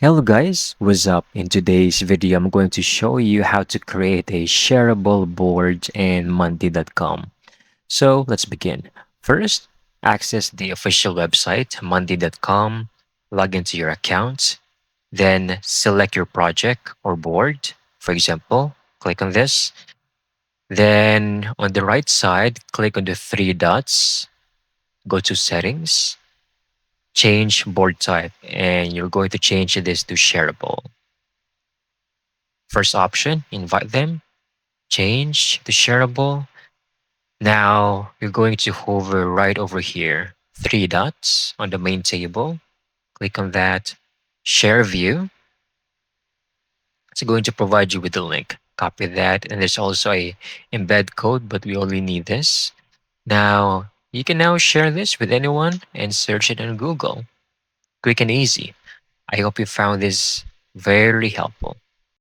Hello guys, what's up? In today's video, I'm going to show you how to create a shareable board in Monday.com. So let's begin. First, access the official website, Monday.com, log into your account, then select your project or board. For example, click on this. Then on the right side, click on the three dots, go to settings, change board type, and you're going to change this to shareable. First option, invite them, change to shareable. Now you're going to hover right over here, three dots on the main table. Click on that, share view. It's going to provide you with the link. Copy that, and there's also a embed code, but we only need this. Now you can now share this with anyone and search it on Google. Quick and easy. I hope you found this very helpful.